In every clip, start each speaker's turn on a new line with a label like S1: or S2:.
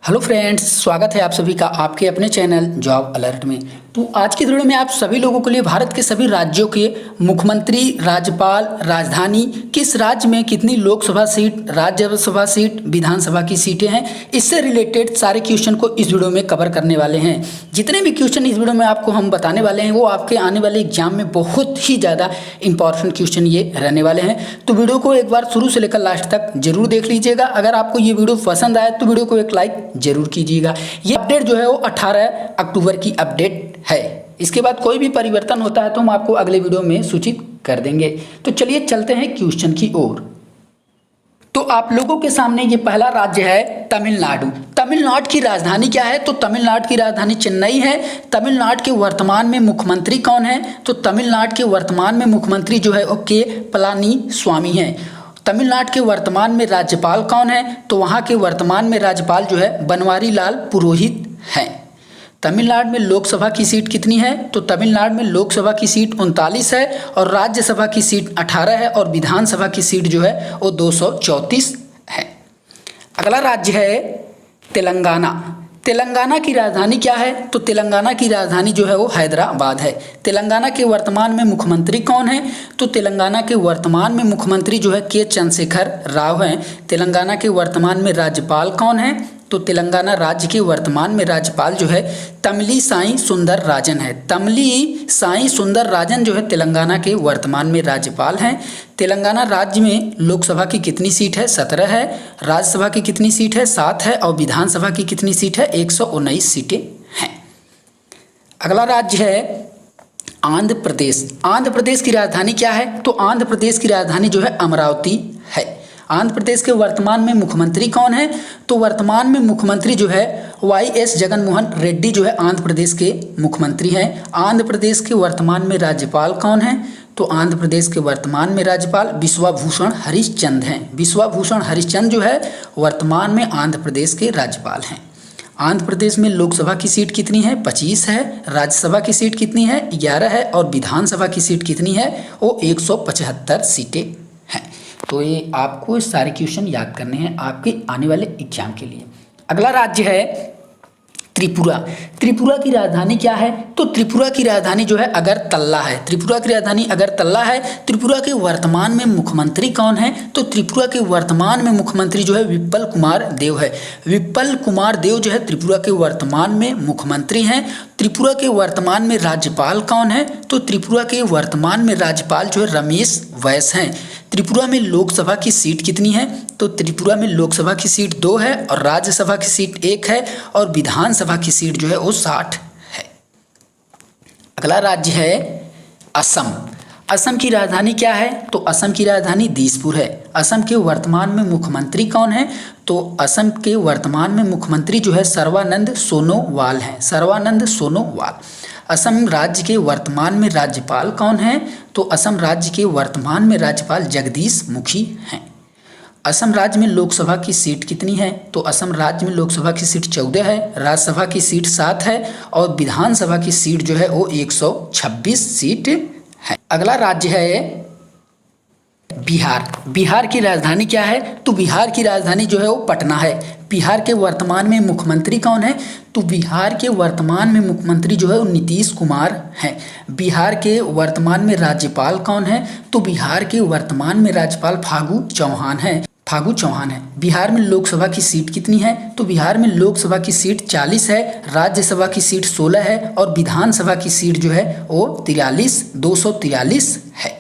S1: Hello friends, स्वागत है आप सभी का आपके अपने चैनल जॉब अलर्ट में। तो आज की वीडियो में आप सभी लोगों के लिए भारत के सभी राज्यों के मुख्यमंत्री, राज्यपाल, राजधानी, किस राज्य में कितनी लोकसभा सीट, राज्यसभा सीट, विधानसभा की सीटें हैं, इससे रिलेटेड सारे क्वेश्चन को इस वीडियो में कवर करने वाले हैं। जितने भी क्वेश्चन इस वीडियो में आपको हम बताने वाले हैं वो आपके आने वाले एग्जाम में बहुत ही ज़्यादा इंपॉर्टेंट क्वेश्चन ये रहने वाले हैं। तो वीडियो को एक बार शुरू से लेकर लास्ट तक जरूर देख लीजिएगा। अगर आपको ये वीडियो पसंद आए तो वीडियो को एक लाइक जरूर कीजिएगा। ये अपडेट जो है वो 18 अक्टूबर की अपडेट है। इसके बाद कोई भी परिवर्तन होता है तो हम आपको अगले वीडियो में सूचित कर देंगे। तो चलिए चलते हैं क्वेश्चन की ओर। तो आप लोगों के सामने ये पहला राज्य है तमिलनाडु। तमिलनाडु की राजधानी क्या है? तो तमिलनाडु की राजधानी चेन्नई है। तमिलनाडु के वर्तमान में मुख्यमंत्री कौन है? तो तमिलनाडु के वर्तमान में मुख्यमंत्री जो है वो के पलानीस्वामी हैं। तमिलनाडु के वर्तमान में राज्यपाल कौन है? तो वहाँ के वर्तमान में राज्यपाल जो है बनवारी लाल पुरोहित हैं। तमिलनाडु में लोकसभा की सीट कितनी है? तो तमिलनाडु में लोकसभा की सीट 39 है और राज्यसभा की सीट 18 है और विधानसभा की सीट जो है वो 234 है। अगला राज्य है तेलंगाना। तेलंगाना की राजधानी क्या है? तो तेलंगाना की राजधानी जो है वो हैदराबाद है। तेलंगाना के वर्तमान में मुख्यमंत्री कौन है? तो तेलंगाना के वर्तमान में मुख्यमंत्री जो है के चंद्रशेखर राव हैं। तेलंगाना के वर्तमान में राज्यपाल कौन है? तो तेलंगाना राज्य के वर्तमान में राज्यपाल जो है तमिली साई सुंदर राजन है। तमिली साई सुंदर राजन जो है तेलंगाना के वर्तमान में राज्यपाल हैं। तेलंगाना राज्य में लोकसभा की कितनी सीट है? 17 है। राज्यसभा की कितनी सीट है? 7 है। और विधानसभा की कितनी सीट है? 119 सीटें हैं। अगला राज्य है आंध्र प्रदेश। आंध्र प्रदेश की राजधानी क्या है? तो आंध्र प्रदेश की राजधानी जो है अमरावती है। आंध्र प्रदेश के वर्तमान में मुख्यमंत्री कौन है? तो वर्तमान में मुख्यमंत्री जो है वाई.एस. जगनमोहन रेड्डी जो है आंध्र प्रदेश के मुख्यमंत्री हैं। आंध्र प्रदेश के वर्तमान में राज्यपाल कौन है? तो आंध्र प्रदेश के वर्तमान में राज्यपाल विश्वभूषण हरिश्चंद्र हैं। विश्वभूषण हरिश्चंद्र जो है वर्तमान में आंध्र प्रदेश के राज्यपाल हैं। आंध्र प्रदेश में लोकसभा की सीट कितनी है? 25 है। राज्यसभा की सीट कितनी है? 11 है। और विधानसभा की सीट कितनी है? वो 175 सीटें हैं। तो ये आपको सारे क्वेश्चन याद करने हैं आपके आने वाले एग्जाम के लिए। अगला राज्य है त्रिपुरा। त्रिपुरा की राजधानी क्या है? तो त्रिपुरा की राजधानी जो है अगरतला है। त्रिपुरा की राजधानी अगरतला है। त्रिपुरा के वर्तमान में मुख्यमंत्री कौन है? तो त्रिपुरा के वर्तमान में मुख्यमंत्री जो है विप्लव कुमार देव है। विप्लव कुमार देव जो है त्रिपुरा के वर्तमान में मुख्यमंत्री हैं। त्रिपुरा के वर्तमान में राज्यपाल कौन है? तो त्रिपुरा के वर्तमान में राज्यपाल जो है रमेश बैस हैं। त्रिपुरा में लोकसभा की सीट कितनी है? तो त्रिपुरा में लोकसभा की सीट 2 है और राज्यसभा की सीट 1 है और विधानसभा की सीट जो है वो 60 है। अगला राज्य है असम। असम की राजधानी क्या है? तो असम की राजधानी दिसपुर है। असम के वर्तमान में मुख्यमंत्री कौन है? तो असम के वर्तमान में मुख्यमंत्री जो है सर्बानंद सोनोवाल हैं। सर्बानंद सोनोवाल। असम राज्य के वर्तमान में राज्यपाल कौन है? तो असम राज्य के वर्तमान में राज्यपाल जगदीश मुखी हैं। असम राज्य में लोकसभा की सीट कितनी है? तो असम राज्य में लोकसभा की सीट 14 है। राज्यसभा की सीट 7 है और विधानसभा की सीट जो है वो 126 सीट है। अगला राज्य है बिहार। बिहार की राजधानी क्या है? तो बिहार की राजधानी जो है वो पटना है। बिहार के वर्तमान में मुख्यमंत्री कौन है? तो बिहार के वर्तमान में मुख्यमंत्री जो है वो नीतीश कुमार हैं। बिहार के वर्तमान में राज्यपाल कौन है? तो बिहार के वर्तमान में राज्यपाल फागू चौहान हैं। फागू चौहान है। बिहार में लोकसभा की सीट कितनी है? तो बिहार में लोकसभा की सीट 40 है। राज्यसभा की सीट 16 है और विधानसभा की सीट जो है वो 243 है।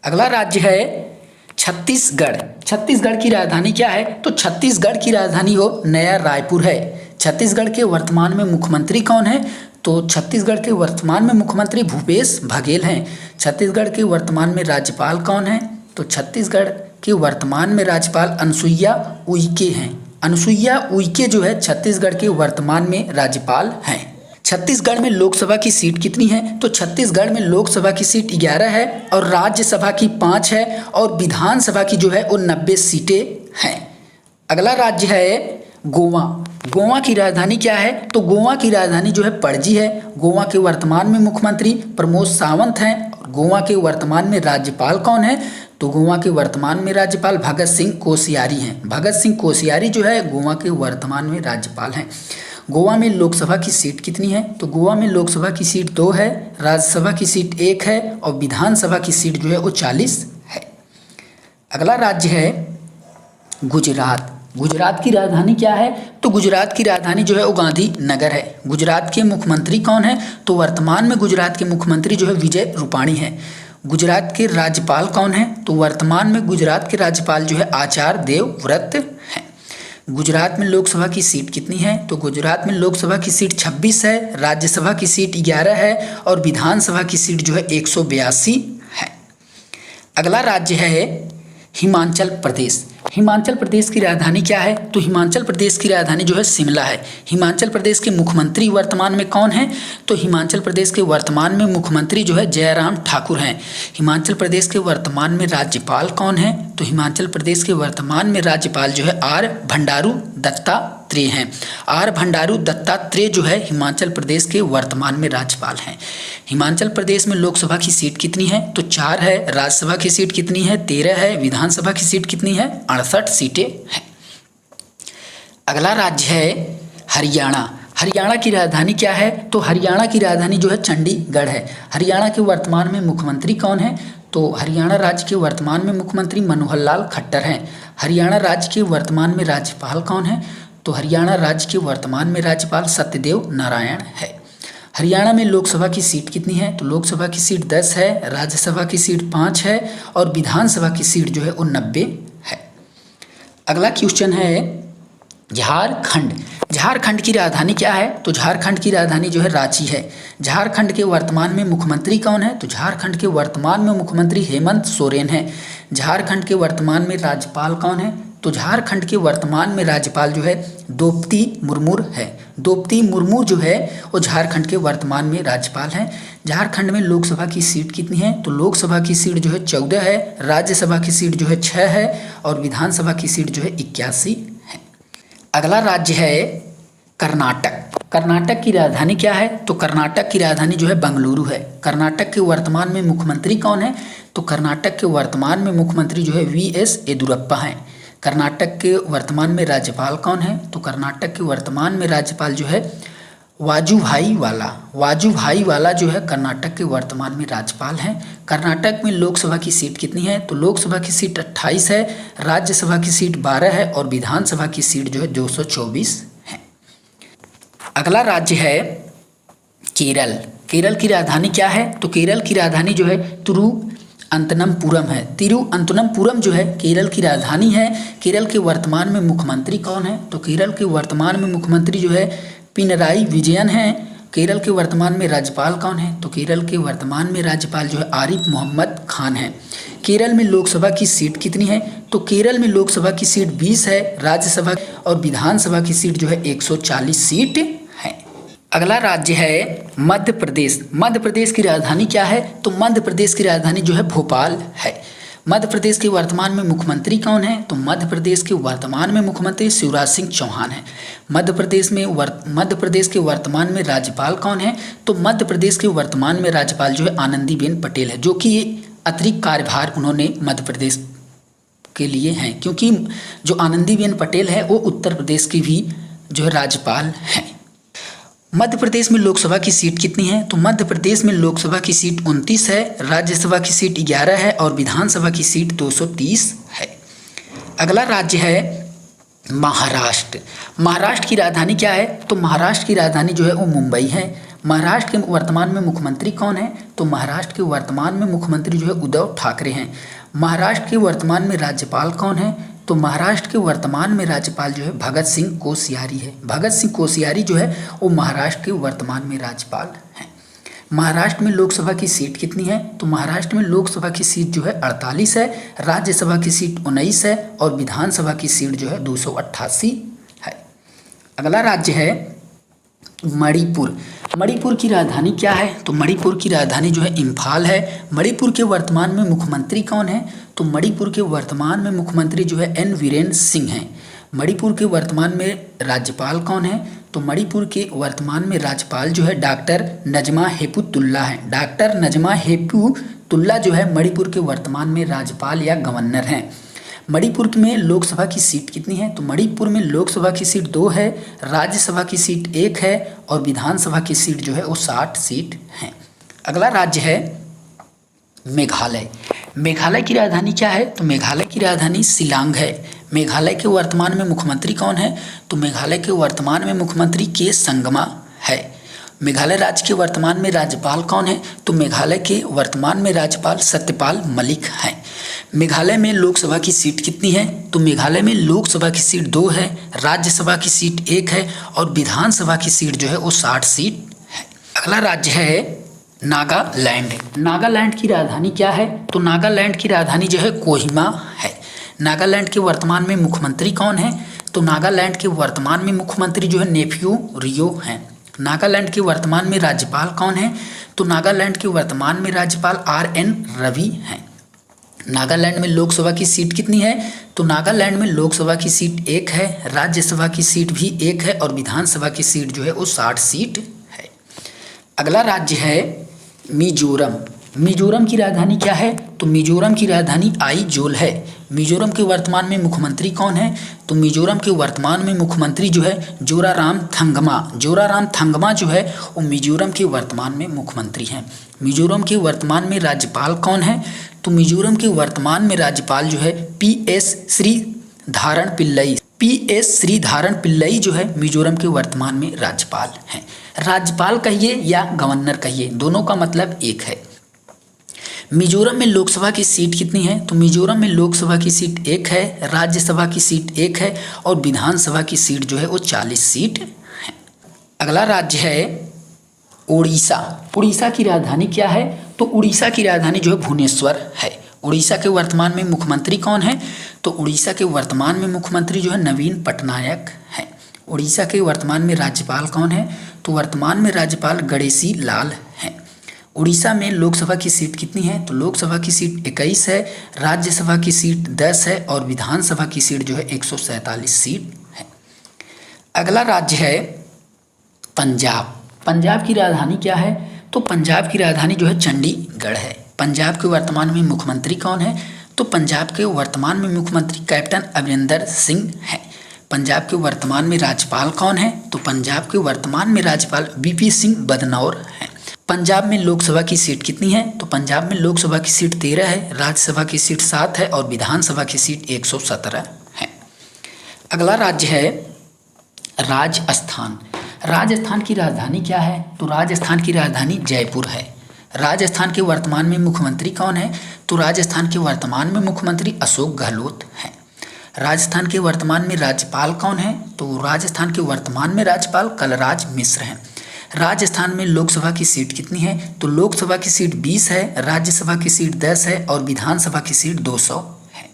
S1: अगला राज्य है छत्तीसगढ़। छत्तीसगढ़ की राजधानी क्या है? तो छत्तीसगढ़ की राजधानी वो नया रायपुर है। छत्तीसगढ़ के वर्तमान में मुख्यमंत्री कौन है? तो छत्तीसगढ़ के वर्तमान में मुख्यमंत्री भूपेश बघेल हैं। छत्तीसगढ़ के वर्तमान में राज्यपाल कौन है? तो छत्तीसगढ़ के वर्तमान में राज्यपाल अनुसुईया उइके हैं। अनुसुईया उइके जो है छत्तीसगढ़ के वर्तमान में राज्यपाल हैं। छत्तीसगढ़ में लोकसभा की सीट कितनी है? तो छत्तीसगढ़ में लोकसभा की सीट 11 है और राज्यसभा की 5 है और विधानसभा की जो है वो 90 सीटें हैं। अगला राज्य है गोवा। गोवा की राजधानी क्या है? तो गोवा की राजधानी जो है पणजी है। गोवा के वर्तमान में मुख्यमंत्री प्रमोद सावंत हैं गोवा के वर्तमान में राज्यपाल कौन है? तो गोवा के वर्तमान में राज्यपाल भगत सिंह कोश्यारी हैं। भगत सिंह कोश्यारी जो है गोवा के वर्तमान में राज्यपाल हैं। गोवा में लोकसभा की सीट कितनी है? तो गोवा में लोकसभा की सीट 2 है, राज्यसभा की सीट 1 है और विधानसभा की सीट जो है वो 40 है। अगला राज्य है गुजरात। गुजरात की राजधानी क्या है? तो गुजरात की राजधानी जो है वो गांधीनगर है। गुजरात के मुख्यमंत्री कौन है? तो वर्तमान में गुजरात के मुख्यमंत्री जो है विजय रूपाणी है। गुजरात के राज्यपाल कौन है? तो वर्तमान में गुजरात के राज्यपाल जो है आचार्य देवव्रत हैं। गुजरात में लोकसभा की सीट कितनी है? तो गुजरात में लोकसभा की सीट 26 है, राज्यसभा की सीट 11 है और विधानसभा की सीट जो है 182 है। अगला राज्य है हिमाचल प्रदेश। हिमाचल प्रदेश की राजधानी क्या है? तो हिमाचल प्रदेश की राजधानी जो है शिमला है। हिमाचल प्रदेश के मुख्यमंत्री वर्तमान में कौन है? तो हिमाचल प्रदेश के वर्तमान में मुख्यमंत्री जो है जयराम ठाकुर हैं। हिमाचल प्रदेश के वर्तमान में राज्यपाल कौन है? तो हिमाचल प्रदेश के वर्तमान में राज्यपाल जो है आर बंडारू दत्तात्रेय हैं। आर बंडारू दत्तात्रेय जो है हिमाचल प्रदेश के वर्तमान में राज्यपाल हैं। हिमाचल प्रदेश में लोकसभा की सीट कितनी है? तो 4 है, राज्यसभा की सीट कितनी है? 13 है, विधानसभा की सीट कितनी है? 68 सीटें हैं। अगला राज्य है हरियाणा। हरियाणा की राजधानी क्या है? तो हरियाणा की राजधानी जो है चंडीगढ़ है। हरियाणा के वर्तमान में मुख्यमंत्री कौन है? तो हरियाणा राज्य के वर्तमान में मुख्यमंत्री मनोहर लाल खट्टर हैं। हरियाणा राज्य के वर्तमान में राज्यपाल कौन है? तो हरियाणा राज्य के वर्तमान में राज्यपाल सत्यदेव नारायण है। हरियाणा में लोकसभा की सीट कितनी है? तो लोकसभा की सीट 10 है, राज्यसभा की सीट 5 है और विधानसभा की सीट जो है वो 90 है। अगला क्वेश्चन है झारखंड। झारखंड की राजधानी क्या है? तो झारखंड की राजधानी जो है रांची है। झारखंड के वर्तमान में मुख्यमंत्री कौन है? तो झारखंड के वर्तमान में मुख्यमंत्री हेमंत सोरेन है। झारखंड के वर्तमान में राज्यपाल कौन है? तो झारखंड के वर्तमान में राज्यपाल जो है द्रौपदी मुर्मू है। द्रौपदी मुर्मू जो है वो झारखंड के वर्तमान में राज्यपाल हैं। झारखंड में लोकसभा की सीट कितनी है? तो लोकसभा की सीट जो है 14 है, राज्यसभा की सीट जो है 6 है और विधानसभा की सीट जो है 81 है। अगला राज्य है कर्नाटक। कर्नाटक की राजधानी क्या है? तो कर्नाटक की राजधानी जो है बेंगलुरु है। कर्नाटक के वर्तमान में मुख्यमंत्री कौन है? तो कर्नाटक के वर्तमान में मुख्यमंत्री जो है वी.एस. येदियुरप्पा हैं। कर्नाटक के वर्तमान में राज्यपाल कौन है? तो कर्नाटक के वर्तमान में राज्यपाल जो है वाजुभाई वाला। वाजुभाई वाला जो है कर्नाटक के वर्तमान में राज्यपाल हैं। कर्नाटक में लोकसभा की सीट कितनी है? तो लोकसभा की सीट 28 है, राज्यसभा की सीट 12 है और विधानसभा की सीट जो है 224 है। अगला राज्य है केरल। केरल की राजधानी क्या है? तो केरल की राजधानी जो है तिरुअनंतपुरम है। तिरुअनंतपुरम जो है केरल की राजधानी है। केरल के वर्तमान में मुख्यमंत्री कौन है? तो केरल के वर्तमान में मुख्यमंत्री जो है पिनराई विजयन हैं। केरल के वर्तमान में राज्यपाल कौन है? तो केरल के वर्तमान में राज्यपाल जो है आरिफ मोहम्मद खान हैं। केरल में लोकसभा की सीट कितनी है? तो केरल में लोकसभा की सीट 20 है, राज्यसभा और विधानसभा की सीट जो है 140 सीट है। अगला राज्य है मध्य प्रदेश। मध्य प्रदेश की राजधानी क्या है? तो मध्य प्रदेश की राजधानी जो है भोपाल है। मध्य प्रदेश के वर्तमान में मुख्यमंत्री कौन है? तो मध्य प्रदेश के वर्तमान में मुख्यमंत्री शिवराज सिंह चौहान हैं। मध्य प्रदेश के वर्तमान में राज्यपाल कौन है? तो मध्य प्रदेश के वर्तमान में राज्यपाल जो है आनंदीबेन पटेल है, जो कि अतिरिक्त कार्यभार उन्होंने मध्य प्रदेश के लिए हैं, क्योंकि जो आनंदीबेन पटेल है वो उत्तर प्रदेश की भी जो है राज्यपाल हैं। मध्य प्रदेश में लोकसभा की सीट कितनी है? तो मध्य प्रदेश में लोकसभा की सीट 29 है, राज्यसभा की सीट 11 है और विधानसभा की सीट 230 है। अगला राज्य है महाराष्ट्र। महाराष्ट्र की राजधानी क्या है? तो महाराष्ट्र की राजधानी जो है वो मुंबई है। महाराष्ट्र के वर्तमान में मुख्यमंत्री कौन है? तो महाराष्ट्र के वर्तमान में मुख्यमंत्री जो है उद्धव ठाकरे हैं। महाराष्ट्र के वर्तमान में राज्यपाल कौन है? तो महाराष्ट्र के वर्तमान में राज्यपाल जो है भगत सिंह कोश्यारी है। भगत सिंह कोश्यारी जो है वो महाराष्ट्र के वर्तमान में राज्यपाल हैं। महाराष्ट्र में लोकसभा की सीट कितनी है? तो महाराष्ट्र में लोकसभा की सीट जो है 48 है, राज्यसभा की सीट 19 है और विधानसभा की सीट जो है 288 है। अगला राज्य है मणिपुर। मणिपुर की राजधानी क्या है? तो मणिपुर की राजधानी जो है इम्फाल है। मणिपुर के वर्तमान में मुख्यमंत्री कौन है? तो मणिपुर के वर्तमान में मुख्यमंत्री जो है एन वीरेन सिंह हैं। मणिपुर के वर्तमान में राज्यपाल कौन है? तो मणिपुर के वर्तमान में राज्यपाल जो है डॉक्टर नजमा हेपतुल्ला है। डॉक्टर नजमा हेपतुल्ला जो है मणिपुर के वर्तमान में राज्यपाल या गवर्नर हैं। मणिपुर में लोकसभा की सीट कितनी है? तो मणिपुर में लोकसभा की सीट 2 है, राज्यसभा की सीट 1 है और विधानसभा की सीट जो है वो 60 सीट है। अगला राज्य है मेघालय। मेघालय की राजधानी क्या है? तो मेघालय की राजधानी शिलांग है। मेघालय के वर्तमान में मुख्यमंत्री कौन है? तो मेघालय के वर्तमान में मुख्यमंत्री के संगमा है। मेघालय राज्य के वर्तमान में राज्यपाल कौन है? तो मेघालय के वर्तमान में राज्यपाल सत्यपाल मलिक हैं। मेघालय में लोकसभा की सीट कितनी है? तो मेघालय में लोकसभा की सीट 2 है, राज्यसभा की सीट 1 है और विधानसभा की सीट जो है वो 60 सीट है। अगला राज्य है नागालैंड। नागालैंड की राजधानी क्या है? तो नागालैंड की राजधानी जो है कोहिमा है। नागालैंड के वर्तमान में मुख्यमंत्री कौन है? तो नागालैंड के वर्तमान में मुख्यमंत्री जो है नेफ्यू रियो हैं। नागालैंड के वर्तमान में राज्यपाल कौन है? तो नागालैंड के वर्तमान में राज्यपाल RN रवि हैं। नागालैंड में लोकसभा की सीट कितनी है? तो नागालैंड में लोकसभा की सीट 1 है, राज्यसभा की सीट भी 1 है और विधानसभा की सीट जो है वो 60 सीट है। अगला राज्य है मिजोरम। मिजोरम की राजधानी क्या है? तो मिजोरम की राजधानी आइजोल है। मिजोरम के वर्तमान में मुख्यमंत्री कौन है? तो मिजोरम के वर्तमान में मुख्यमंत्री जो है जोराराम थंगमा। जोराराम थंगमा जो है वो मिजोरम के वर्तमान में मुख्यमंत्री हैं। मिजोरम के वर्तमान में राज्यपाल कौन है? तो मिजोरम के वर्तमान में राज्यपाल जो है PS श्रीधारण पिल्लई। PS श्रीधारण पिल्लई जो है मिजोरम के वर्तमान में राज्यपाल हैं। राज्यपाल कहिए या गवर्नर कहिए, दोनों का मतलब एक है। मिजोरम में लोकसभा की सीट कितनी है? तो मिजोरम में लोकसभा की सीट 1 है, राज्यसभा की सीट 1 है और विधानसभा की सीट जो है वो 40 सीट है। अगला राज्य है उड़ीसा। उड़ीसा की राजधानी क्या है? तो उड़ीसा की राजधानी जो है भुवनेश्वर है। उड़ीसा के वर्तमान में मुख्यमंत्री कौन है? तो उड़ीसा के वर्तमान में मुख्यमंत्री जो है नवीन पटनायक है। उड़ीसा के वर्तमान में राज्यपाल कौन है? तो वर्तमान में राज्यपाल गणेशी लाल हैं। उड़ीसा में लोकसभा की सीट कितनी है? तो लोकसभा की सीट 21 है, राज्यसभा की सीट 10 है और विधानसभा की सीट जो है 147 सीट है। अगला राज्य है पंजाब। पंजाब की राजधानी क्या है? तो पंजाब की राजधानी जो है चंडीगढ़ है। पंजाब के वर्तमान में मुख्यमंत्री कौन है? तो पंजाब के वर्तमान में मुख्यमंत्री कैप्टन अमरिंदर सिंह है। पंजाब के वर्तमान में राज्यपाल कौन है? तो पंजाब के वर्तमान में राज्यपाल VP सिंह बदनौर हैं। पंजाब में लोकसभा की सीट कितनी है? तो पंजाब में लोकसभा की सीट 13 है, राज्यसभा की सीट 7 है और विधानसभा की सीट 117 है। अगला राज्य है राजस्थान। राजस्थान की राजधानी क्या है? तो राजस्थान की राजधानी जयपुर है। राजस्थान के वर्तमान में मुख्यमंत्री कौन है? तो राजस्थान के वर्तमान में मुख्यमंत्री अशोक गहलोत हैं। राजस्थान के वर्तमान में राज्यपाल कौन है? तो राजस्थान के वर्तमान में राज्यपाल कलराज मिश्र हैं। राजस्थान में लोकसभा की सीट कितनी है? तो लोकसभा की सीट 20 है, राज्यसभा की सीट 10 है और विधानसभा की सीट 200 है।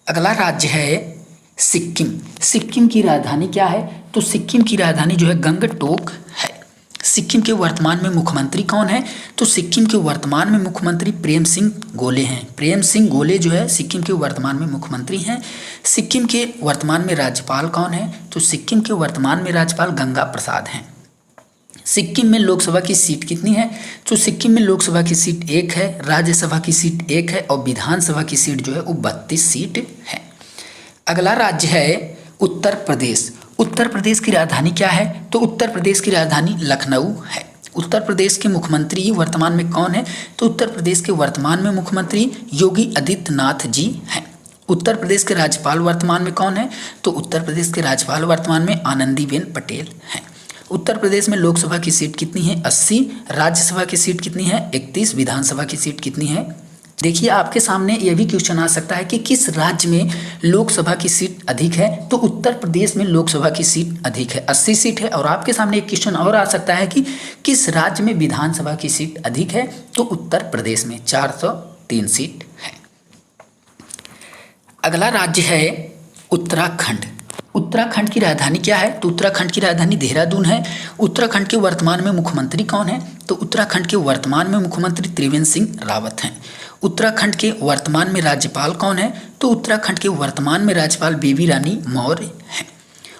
S1: अगला राज्य है सिक्किम। सिक्किम की राजधानी क्या है? तो सिक्किम की राजधानी जो है गंगटोक है। सिक्किम के वर्तमान में मुख्यमंत्री कौन है? तो सिक्किम के वर्तमान में मुख्यमंत्री प्रेम सिंह गोले हैं। प्रेम सिंह गोले जो है सिक्किम के वर्तमान में मुख्यमंत्री हैं। सिक्किम के वर्तमान में राज्यपाल कौन है? तो सिक्किम के वर्तमान में राज्यपाल गंगा प्रसाद हैं। सिक्किम में लोकसभा की सीट कितनी है? तो सिक्किम में लोकसभा की सीट 1 है, राज्यसभा की सीट 1 है और विधानसभा की सीट जो है वो 32 सीट है। अगला राज्य है उत्तर प्रदेश। उत्तर प्रदेश की राजधानी क्या है? तो उत्तर प्रदेश की राजधानी लखनऊ है। उत्तर प्रदेश के मुख्यमंत्री वर्तमान में कौन है? तो उत्तर प्रदेश के वर्तमान में मुख्यमंत्री योगी आदित्यनाथ जी हैं। उत्तर प्रदेश के राज्यपाल वर्तमान में कौन है? तो उत्तर प्रदेश के राज्यपाल वर्तमान में आनंदीबेन पटेल हैं। उत्तर प्रदेश में लोकसभा की सीट कितनी है? 80, राज्यसभा की सीट कितनी है? 31, विधानसभा की सीट कितनी है? देखिए आपके सामने यह भी क्वेश्चन आ सकता है कि किस राज्य में लोकसभा की सीट अधिक है? तो उत्तर प्रदेश में लोकसभा की सीट अधिक है, 80 सीट है। और आपके सामने एक क्वेश्चन और आ सकता है कि किस राज्य में विधानसभा की सीट अधिक है? तो उत्तर प्रदेश में 403 सीट है। अगला राज्य है उत्तराखंड। उत्तराखंड की राजधानी क्या है? तो उत्तराखंड की राजधानी देहरादून है। उत्तराखंड के वर्तमान में मुख्यमंत्री कौन है? तो उत्तराखंड के वर्तमान में मुख्यमंत्री त्रिवेंद्र सिंह रावत हैं। उत्तराखंड के वर्तमान में राज्यपाल कौन है? तो उत्तराखंड के वर्तमान में राज्यपाल बेबी रानी मौर्य हैं।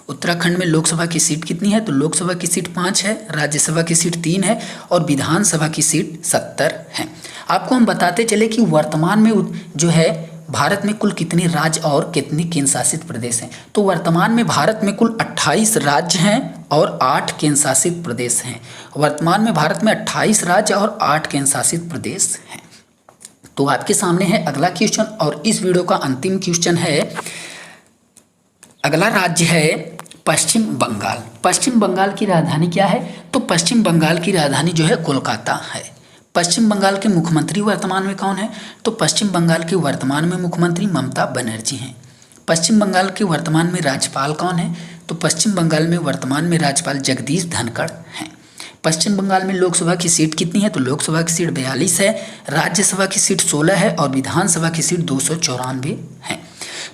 S1: उत्तराखंड में लोकसभा की सीट कितनी है? तो लोकसभा की सीट 5 है, राज्यसभा की सीट 3 है और विधानसभा की सीट 70 है। आपको हम बताते चले कि वर्तमान में जो है भारत में कुल कितने राज्य और कितने केंद्र शासित प्रदेश हैं। तो वर्तमान में भारत में कुल 28 राज्य हैं और 8 केंद्र शासित प्रदेश हैं। वर्तमान में भारत में 28 राज्य और 8 केंद्र शासित प्रदेश हैं। तो आपके सामने है अगला क्वेश्चन और इस वीडियो का अंतिम क्वेश्चन है। अगला राज्य है पश्चिम बंगाल। पश्चिम बंगाल की राजधानी क्या है? तो पश्चिम बंगाल की राजधानी जो है कोलकाता है। पश्चिम बंगाल के मुख्यमंत्री वर्तमान में कौन है? तो पश्चिम बंगाल के वर्तमान में मुख्यमंत्री ममता बनर्जी हैं। पश्चिम बंगाल के वर्तमान में राज्यपाल कौन है? तो पश्चिम बंगाल में वर्तमान में राज्यपाल जगदीश धनखड़ हैं। पश्चिम बंगाल में लोकसभा की सीट कितनी है? तो लोकसभा की सीट 42 है, राज्यसभा की सीट 16 है और विधानसभा की सीट 294 है।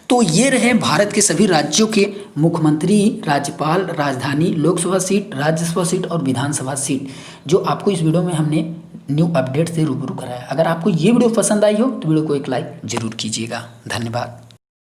S1: तो ये रहे भारत के सभी राज्यों के मुख्यमंत्री, राज्यपाल, राजधानी, लोकसभा सीट, राज्यसभा सीट और विधानसभा सीट, जो आपको इस वीडियो में हमने न्यू अपडेट से रूबरू कराया। अगर आपको ये वीडियो पसंद आई हो तो वीडियो को एक लाइक जरूर कीजिएगा। धन्यवाद।